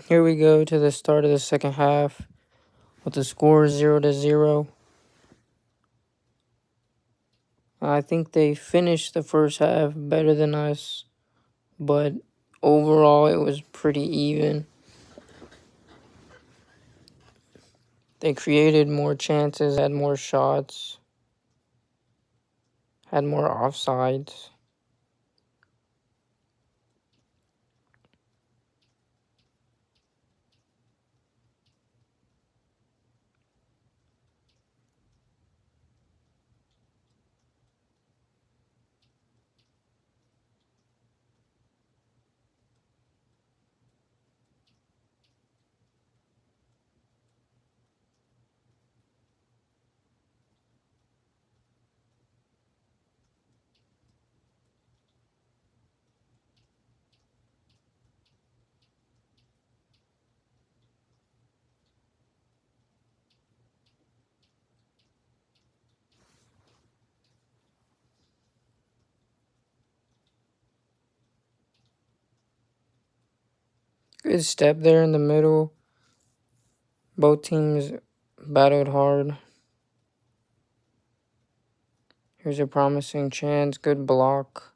Here we go to the start of the second half with the score 0-0. I think they finished the first half better than us, but overall it was pretty even. They created more chances, had more shots, had more offsides. Good step there in the middle. Both teams battled hard. Here's a promising chance. Good block.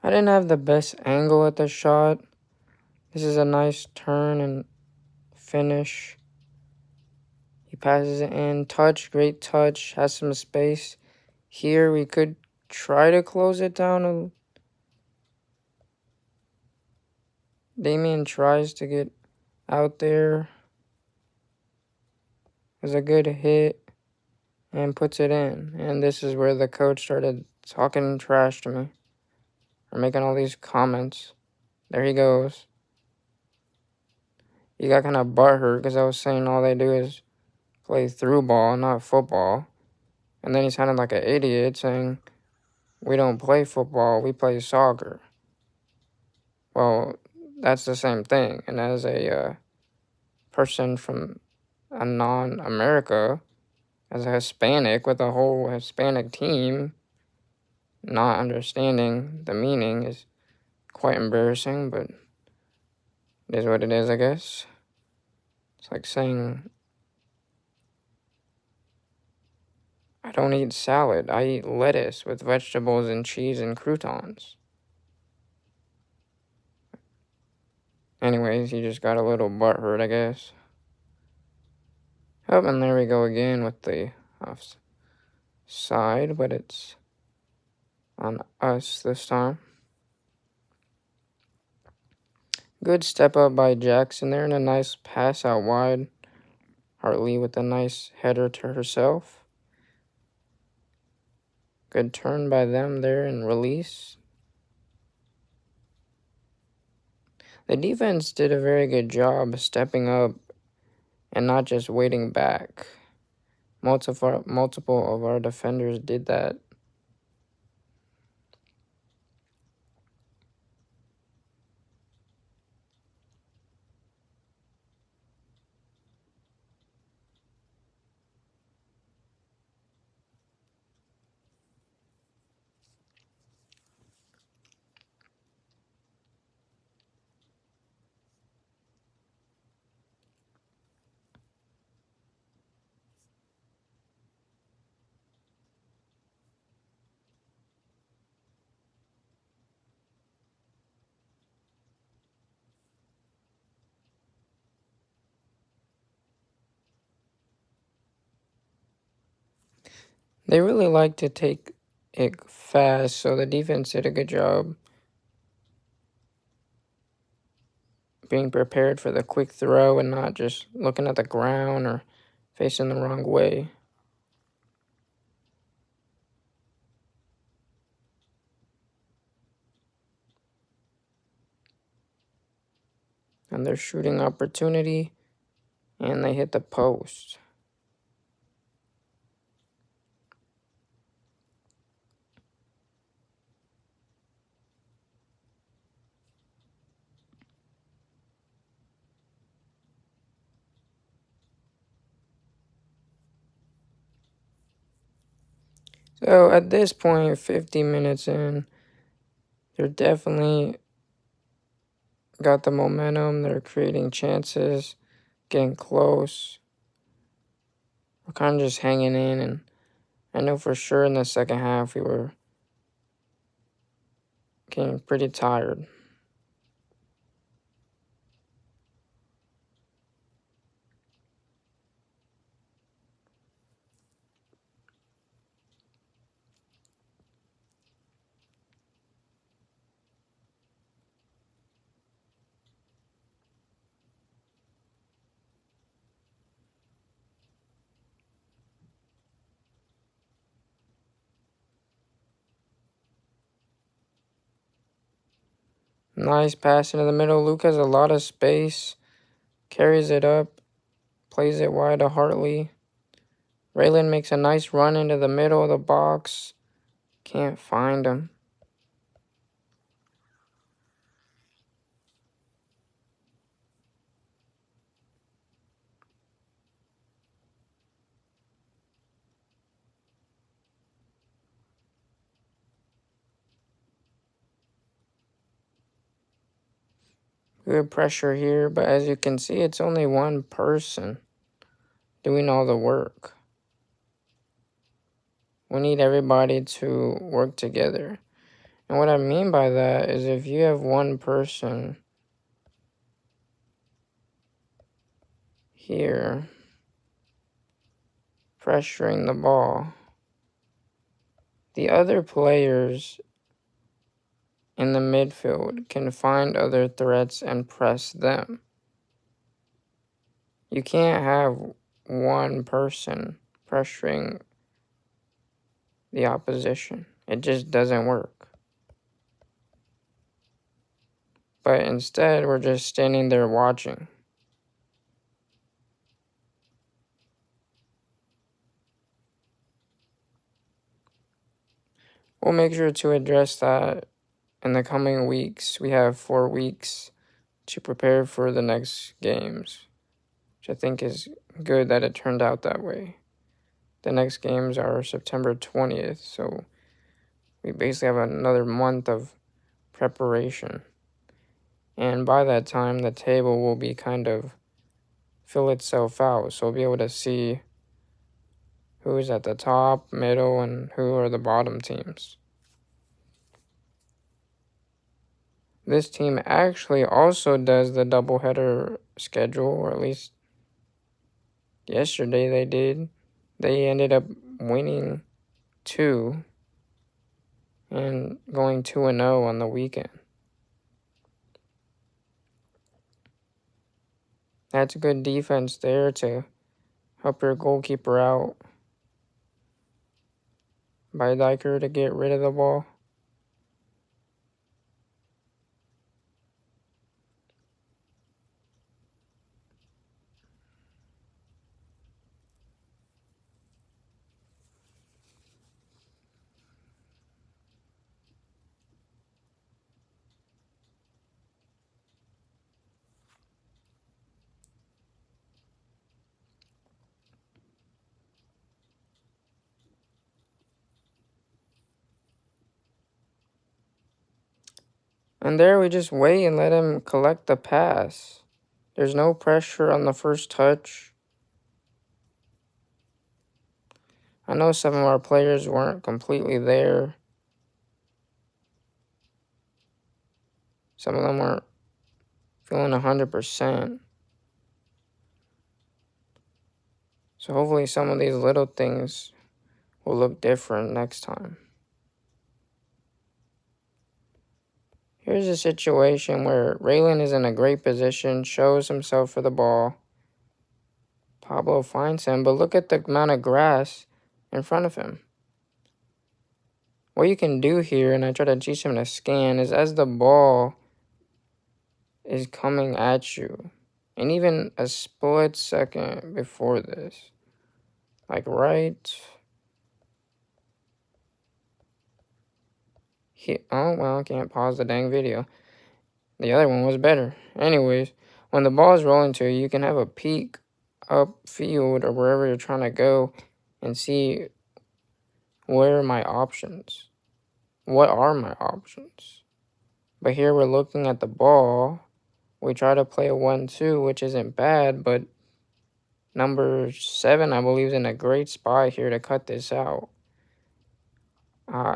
I didn't have the best angle at the shot. This is a nice turn and finish. He passes it in. Touch, great touch. Has some space. Here we could try to close it down. Damien tries to get out there. It's a good hit and puts it in. And this is where the coach started talking trash to me. Or making all these comments. There he goes. He got kind of butthurt because I was saying all they do is play through ball, not football. And then he sounded like an idiot saying, we don't play football, we play soccer. Well, that's the same thing. And as a person from a non-America, as a Hispanic with a whole Hispanic team, not understanding the meaning is quite embarrassing, but it is what it is, I guess. It's like saying, I don't eat salad, I eat lettuce with vegetables and cheese and croutons. Anyways, he just got a little butthurt, I guess. Oh, and there we go again with the offside, but it's on us this time. Good step up by Jackson there and a nice pass out wide. Hartley with a nice header to herself. Good turn by them there and release. The defense did a very good job stepping up and not just waiting back. Multiple of our defenders did that. They really like to take it fast, so the defense did a good job being prepared for the quick throw and not just looking at the ground or facing the wrong way. And their shooting opportunity, and they hit the post. So at this point, 50 minutes in, they're definitely got the momentum. They're creating chances, getting close. We're kind of just hanging in, and I know for sure in the second half we were getting pretty tired. Nice pass into the middle. Luke has a lot of space, carries it up, plays it wide to Hartley. Raylan makes a nice run into the middle of the box. Can't find him. Good pressure here, but as you can see, it's only one person doing all the work. We need everybody to work together. And what I mean by that is if you have one person here pressuring the ball, the other players in the midfield can find other threats and press them. You can't have one person pressuring the opposition. It just doesn't work. But instead, we're just standing there watching. We'll make sure to address that in the coming weeks. We have 4 weeks to prepare for the next games, which I think is good that it turned out that way. The next games are September 20th, so we basically have another month of preparation. And by that time, the table will be kind of fill itself out, so we'll be able to see who's at the top, middle, and who are the bottom teams. This team actually also does the doubleheader schedule, or at least yesterday they did. They ended up winning 2 and going 2-0 on the weekend. That's good defense there to help your goalkeeper out by Diker to get rid of the ball. And there we just wait and let him collect the pass. There's no pressure on the first touch. I know some of our players weren't completely there. Some of them weren't feeling 100%. So hopefully some of these little things will look different next time. Here's a situation where Raylan is in a great position, shows himself for the ball. Pablo finds him, but look at the amount of grass in front of him. What you can do here, and I try to teach him to scan, is as the ball is coming at you, and even a split second before this, like right here. Oh, well, I can't pause the dang video. The other one was better. Anyways, when the ball is rolling to you, you can have a peek upfield or wherever you're trying to go and see where are my options? What are my options? But here we're looking at the ball. We try to play a 1-2, which isn't bad, but number 7, I believe, is in a great spot here to cut this out.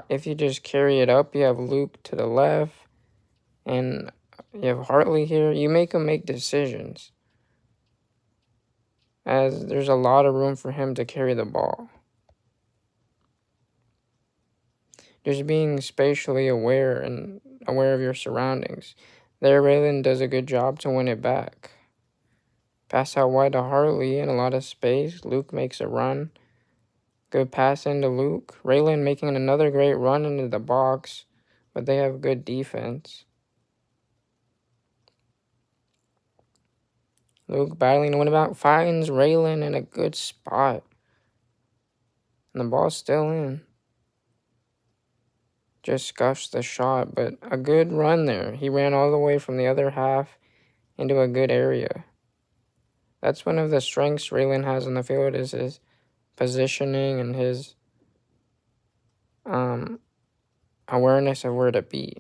If you just carry it up, you have Luke to the left, and you have Hartley here. You make him make decisions, as there's a lot of room for him to carry the ball. Just being spatially aware and aware of your surroundings. There, Raylan does a good job to win it back. Pass out wide to Hartley in a lot of space. Luke makes a run. Good pass into Luke. Raylan making another great run into the box, but they have good defense. Luke battling to win about, finds Raylan in a good spot. And the ball's still in. Just scuffs the shot, but a good run there. He ran all the way from the other half into a good area. That's one of the strengths Raylan has on the field, is his positioning and his awareness of where to be.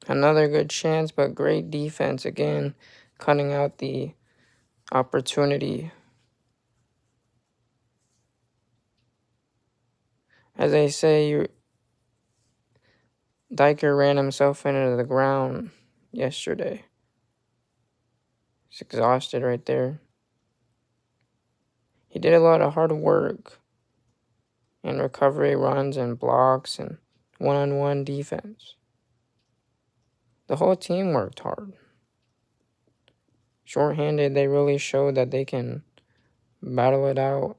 Another good chance, but great defense again, cutting out the opportunity. As they say, Diker ran himself into the ground yesterday. He's exhausted right there. He did a lot of hard work in recovery runs and blocks and one-on-one defense. The whole team worked hard. Short-handed, they really showed that they can battle it out.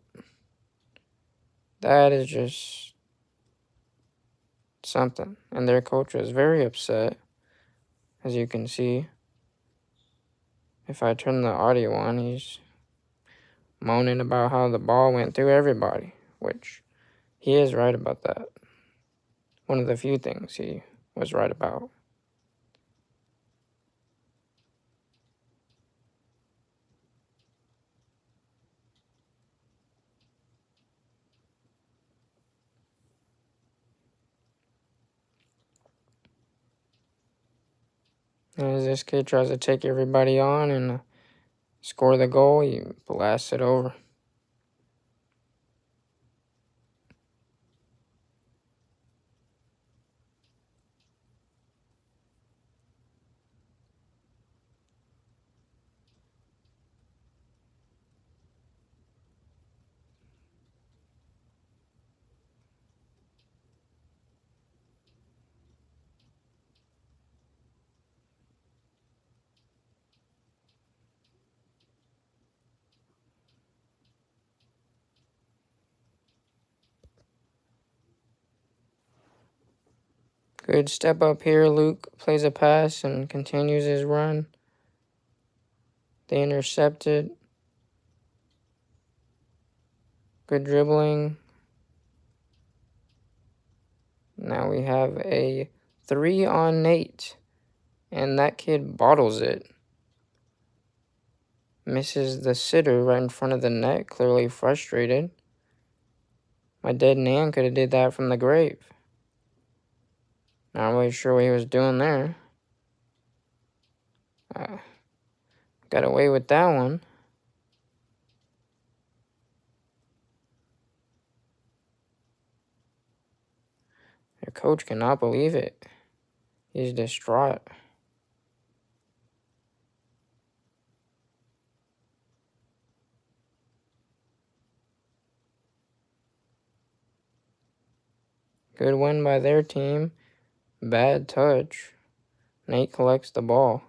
That is just something. And their coach was very upset, as you can see. If I turn the audio on, he's moaning about how the ball went through everybody, which he is right about that. One of the few things he was right about. And as this kid tries to take everybody on and score the goal, he blasts it over. Good step up here. Luke plays a pass and continues his run. They intercepted. Good dribbling. Now we have a 3 on Nate. And that kid bottles it. Misses the sitter right in front of the net. Clearly frustrated. My dead Nan could have did that from the grave. Not really sure what he was doing there. Got away with that one. Your coach cannot believe it. He's distraught. Good win by their team. Bad touch. Nate collects the ball.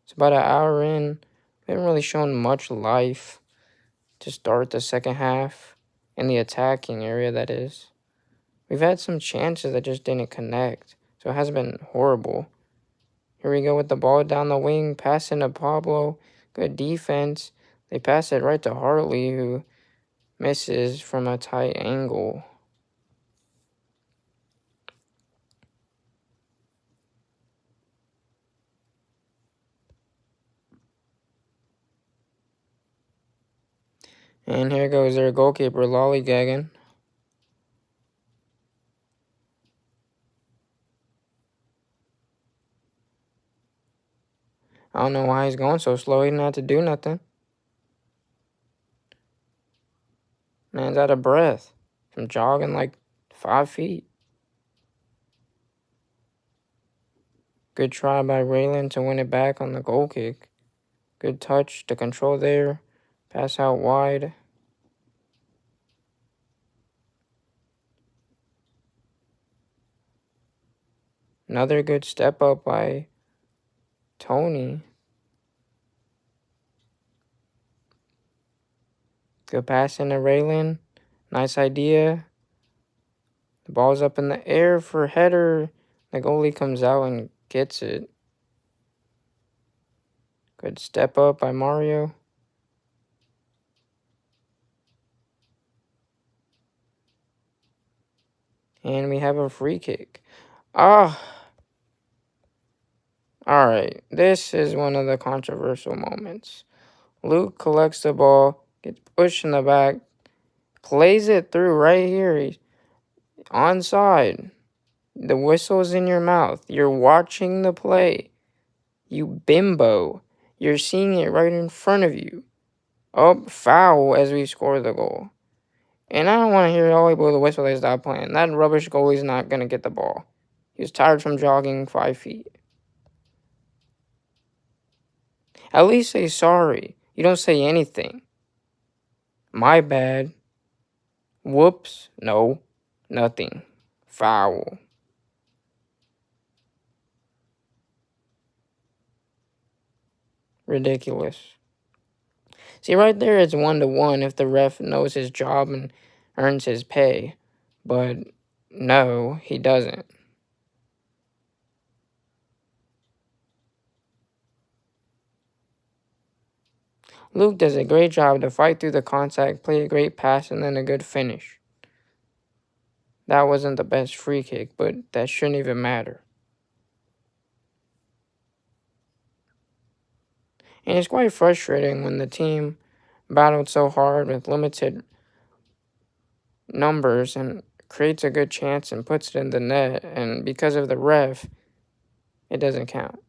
It's about an hour in. We haven't really shown much life to start the second half. In the attacking area, that is. We've had some chances that just didn't connect, so it hasn't been horrible. Here we go with the ball down the wing, passing to Pablo. Good defense. They pass it right to Hartley, who misses from a tight angle. And here goes their goalkeeper, lollygagging. I don't know why he's going so slow. He didn't have to do nothing. Man's out of breath from jogging like 5 feet. Good try by Raylan to win it back on the goal kick. Good touch to control there. Pass out wide. Another good step up by Tony. Good pass into Raylan. Nice idea. The ball's up in the air for header. The goalie comes out and gets it. Good step up by Mario. And we have a free kick. Ah. Alright, this is one of the controversial moments. Luke collects the ball, gets pushed in the back, plays it through right here. He's onside. The whistle's in your mouth. You're watching the play. You bimbo. You're seeing it right in front of you. Oh, foul as we score the goal. And I don't want to hear all blow the whistle. They stop playing. That rubbish goalie's not going to get the ball. He was tired from jogging 5 feet. At least say sorry. You don't say anything. My bad. Whoops. No. Nothing. Foul. Ridiculous. See, right there it's 1-1 if the ref knows his job and earns his pay. But no, he doesn't. Luke does a great job to fight through the contact, play a great pass, and then a good finish. That wasn't the best free kick, but that shouldn't even matter. And it's quite frustrating when the team battled so hard with limited numbers and creates a good chance and puts it in the net, and because of the ref, it doesn't count.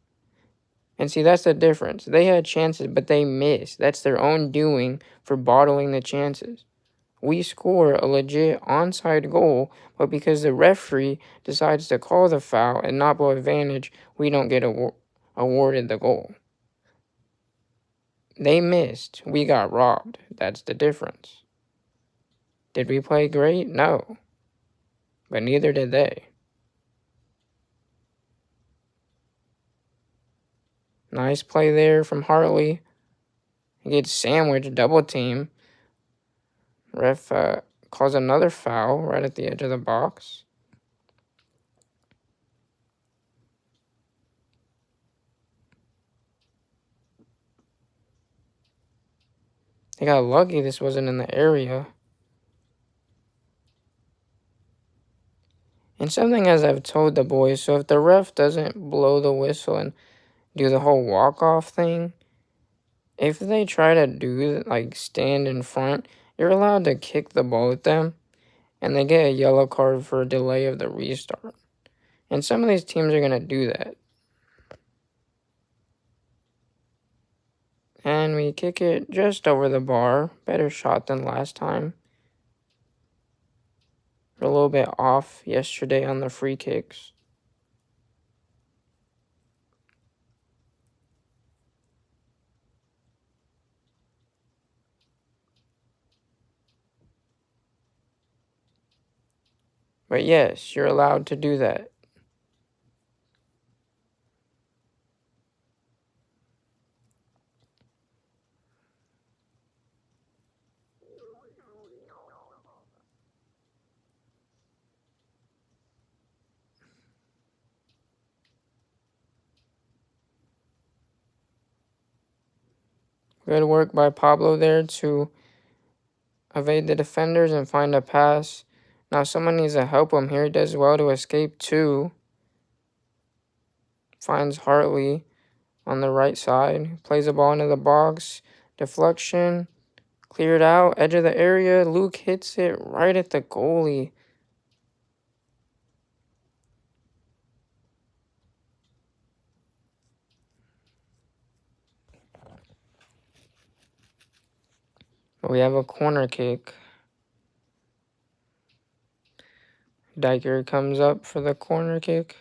And see, that's the difference. They had chances, but they missed. That's their own doing for bottling the chances. We score a legit onside goal, but because the referee decides to call the foul and not blow advantage, we don't get awarded the goal. They missed. We got robbed. That's the difference. Did we play great? No. But neither did they. Nice play there from Hartley. He gets sandwiched, double team. Ref calls another foul right at the edge of the box. They got lucky this wasn't in the area. And something as I've told the boys, so if the ref doesn't blow the whistle and do the whole walk-off thing, if they try to do, like, stand in front, you're allowed to kick the ball at them, and they get a yellow card for a delay of the restart. And some of these teams are going to do that. And we kick it just over the bar. Better shot than last time. We're a little bit off yesterday on the free kicks. But yes, you're allowed to do that. Good work by Pablo there to evade the defenders and find a pass. Now someone needs to help him here. He does well to escape too. Finds Hartley on the right side. Plays the ball into the box. Deflection. Cleared out. Edge of the area. Luke hits it right at the goalie. But we have a corner kick. Diker comes up for the corner kick.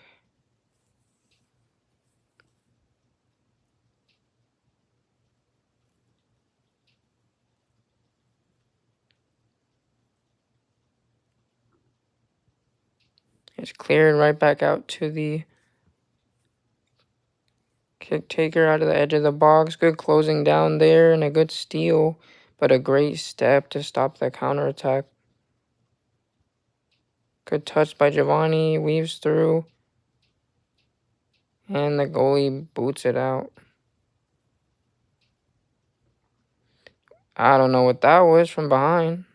It's cleared right back out to the kick taker out of the edge of the box. Good closing down there and a good steal, but a great step to stop the counterattack. Good touch by Giovanni, weaves through, and the goalie boots it out. I don't know what that was from behind.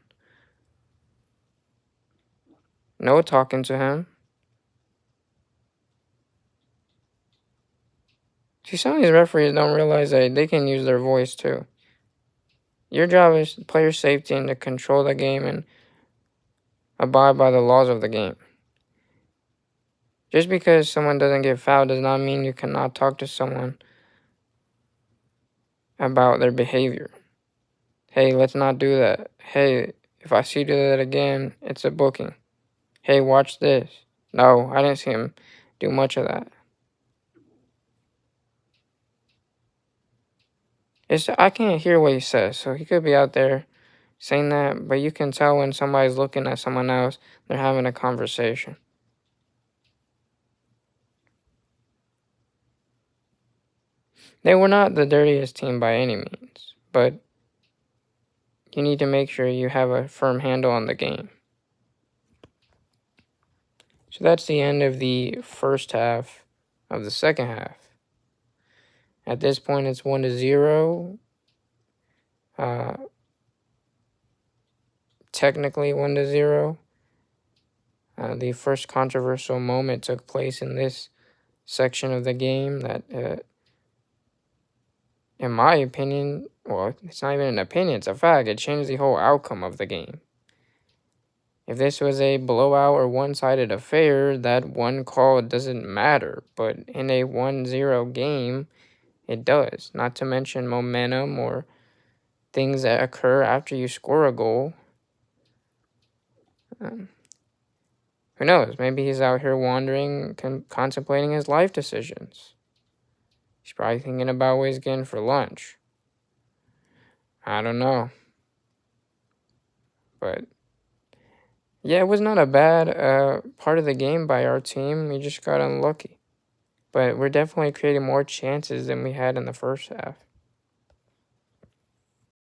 No talking to him. See, some of these referees don't realize that they can use their voice too. Your job is player safety and to control the game and abide by the laws of the game. Just because someone doesn't get fouled does not mean you cannot talk to someone about their behavior. Hey, let's not do that. Hey, if I see you do that again, it's a booking. Hey, watch this. No, I didn't see him do much of that. I can't hear what he says, so he could be out there saying that, but you can tell when somebody's looking at someone else, they're having a conversation. They were not the dirtiest team by any means, but you need to make sure you have a firm handle on the game. So that's the end of the first half of the second half. At this point, it's 1-0. Technically 1-0. The first controversial moment took place in this section of the game that, in my opinion, well, it's not even an opinion, it's a fact, it changed the whole outcome of the game. If this was a blowout or one-sided affair, that one call doesn't matter. But in a 1-0 game, it does. Not to mention momentum or things that occur after you score a goal. Who knows? Maybe he's out here wandering, contemplating his life decisions. He's probably thinking about what he's getting for lunch. I don't know. But yeah, it was not a bad part of the game by our team. We just got unlucky. But we're definitely creating more chances than we had in the first half.